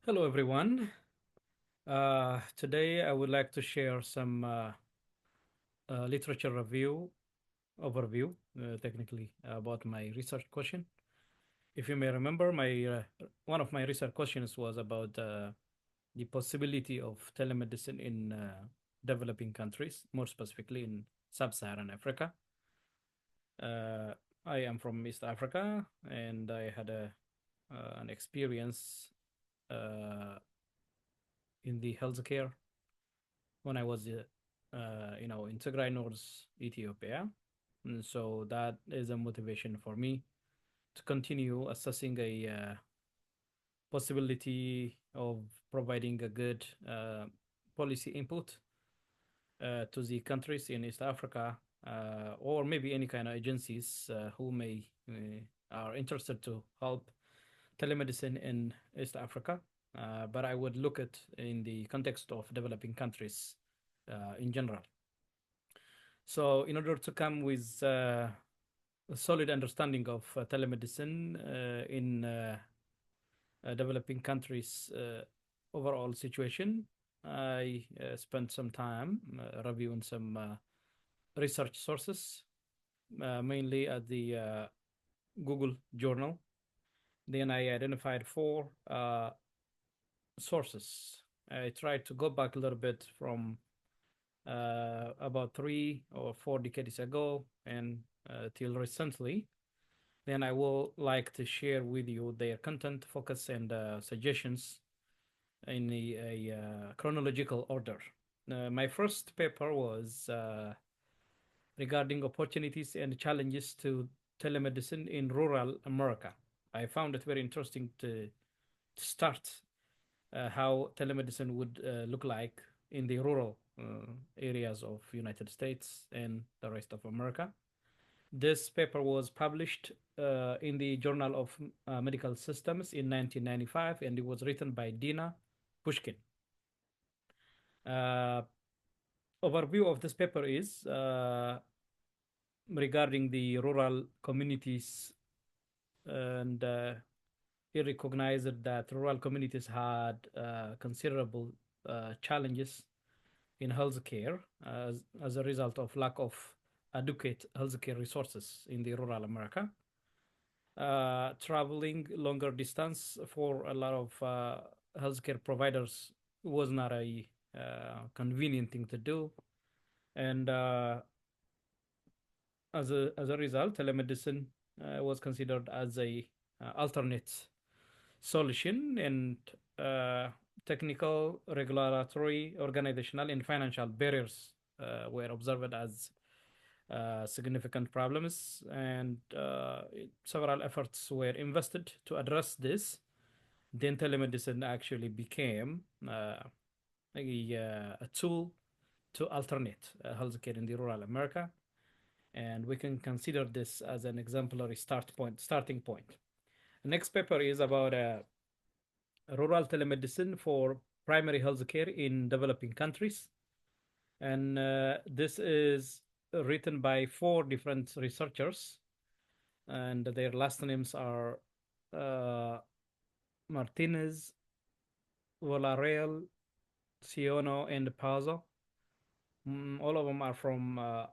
Hello, everyone. Today, I would like to share some literature review overview, technically, about my research question. If you may remember, my one of my research questions was about the possibility of telemedicine in developing countries, more specifically in sub-Saharan Africa. Uh, I am from East Africa, and I had an experience in the healthcare when I was, in Tigray, North Ethiopia. And so that is a motivation for me to continue assessing a possibility of providing a good policy input to the countries in East Africa, or maybe any kind of agencies who may are interested to help telemedicine in East Africa. But I would look at in the context of developing countries in general. So, in order to come with a solid understanding of telemedicine in developing countries' overall situation, I spent some time reviewing some research sources, mainly at the Google Journal. Then I identified four sources. I tried to go back a little bit from about 3 or 4 decades ago and till recently. Then I will like to share with you their content, focus, and suggestions in a chronological order. My first paper was regarding opportunities and challenges to telemedicine in rural America. I found it very interesting to start how telemedicine would look like in the rural areas of United States and the rest of America. This paper was published in the Journal of Medical Systems in 1995, and it was written by Dina Pushkin. Uh, Overview of this paper is regarding the rural communities, and it recognized that rural communities had considerable challenges in healthcare as a result of lack of adequate healthcare resources in the rural America. Traveling longer distance for a lot of healthcare providers was not a convenient thing to do, and as a result, telemedicine was considered as a alternate solution, and uh, technical, regulatory, organizational, and financial barriers were observed as significant problems, and several efforts were invested to address this. Then telemedicine actually became a tool to alternate healthcare in the rural America, and we can consider this as an exemplary starting point. The next paper is about rural telemedicine for primary healthcare in developing countries, and this is written by four different researchers, and their last names are uh, Martinez, Villarreal, Siono, and Pazo. All of them are from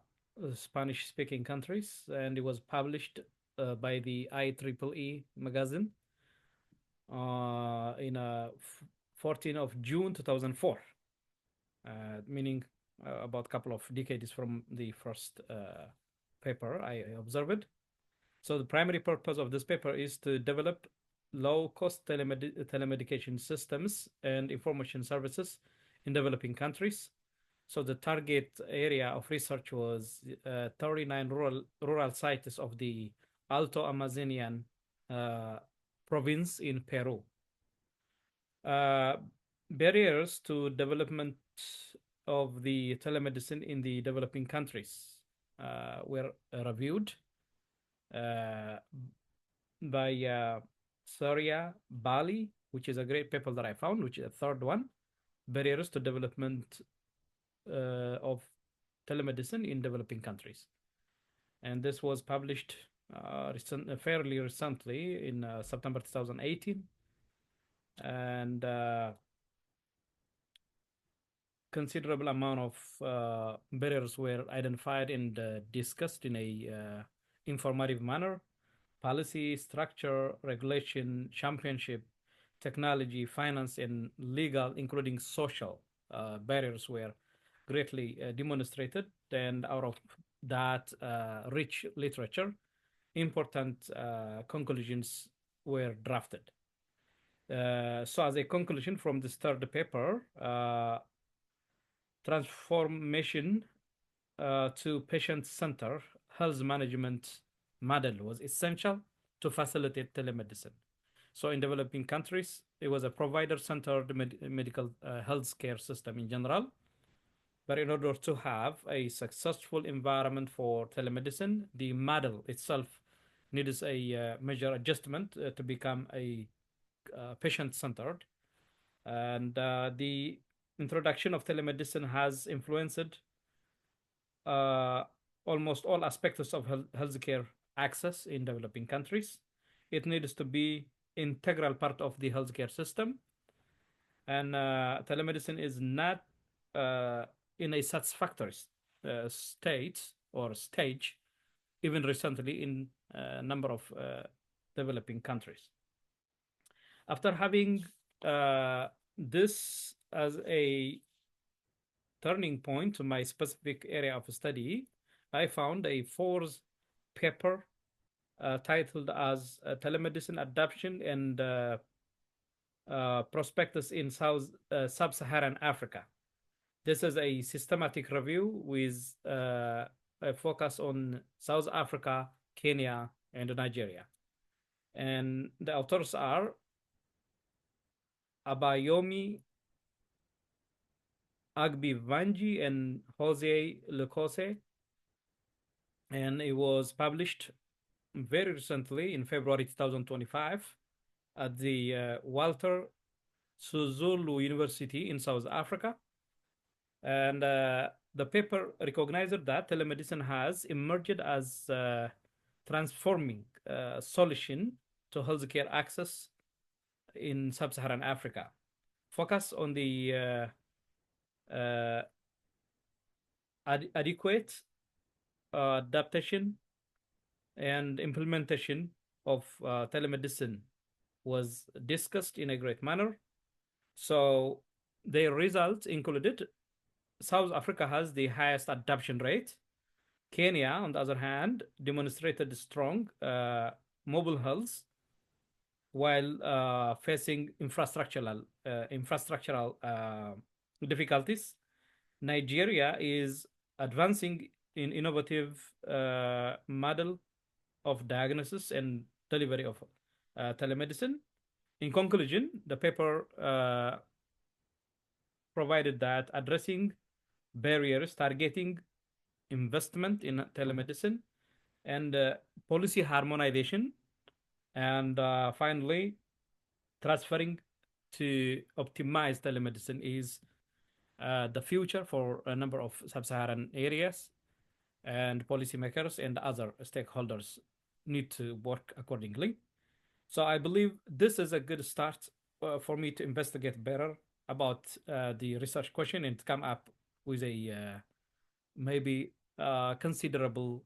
Spanish-speaking countries, and it was published by the IEEE magazine in 14 of June 2004, meaning about a couple of decades from the first paper I observed. So the primary purpose of this paper is to develop low-cost telemedication systems and information services in developing countries. So the target area of research was 39 rural sites of the Alto Amazonian uh, province in Peru. Uh, Barriers to development of the telemedicine in the developing countries were reviewed uh, by Surya Bali, which is a great paper that I found, which is the third one, barriers to development of telemedicine in developing countries. And this was published fairly recently in September 2018. and considerable amount of barriers were identified and discussed in a informative manner. Policy, structure, regulation, championship, technology, finance, and legal, including social barriers, were greatly demonstrated. And out of that rich literature, important conclusions were drafted. So, as a conclusion from this third paper, transformation to patient-centered health management model was essential to facilitate telemedicine. So in developing countries, it was a provider-centered medical healthcare system in general. But in order to have a successful environment for telemedicine, the model itself needs a major adjustment to become a patient-centered. And the introduction of telemedicine has influenced uh, almost all aspects of healthcare access in developing countries. It needs to be integral part of the healthcare system, and telemedicine is not uh, in a satisfactory state or stage, even recently in a number of developing countries. After having this as a turning point to my specific area of study, I found a fourth paper titled as Telemedicine Adoption and Prospectus in Sub-Saharan Africa. This is a systematic review with a focus on South Africa, Kenya, and Nigeria. And the authors are Abayomi Agbivanji and Jose Lucose. And it was published very recently in February 2025 at the Walter Sisulu University in South Africa. And the paper recognized that telemedicine has emerged as a transforming solution to healthcare access in sub-Saharan Africa. Focus on the uh, adequate adaptation and implementation of telemedicine was discussed in a great manner. So the results included South Africa has the highest adoption rate. Kenya, on the other hand, demonstrated strong mobile health while facing infrastructural difficulties. Nigeria is advancing in innovative model of diagnosis and delivery of telemedicine. In conclusion, the paper provided that addressing barriers, targeting investment in telemedicine, and policy harmonization, and finally, transferring to optimize telemedicine is the future for a number of sub-Saharan areas, and policymakers and other stakeholders need to work accordingly. So I believe this is a good start for me to investigate better about the research question and come up with a maybe considerable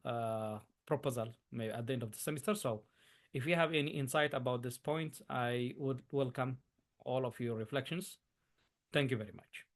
proposal maybe at the end of the semester. So if you have any insight about this point, I would welcome all of your reflections. Thank you very much.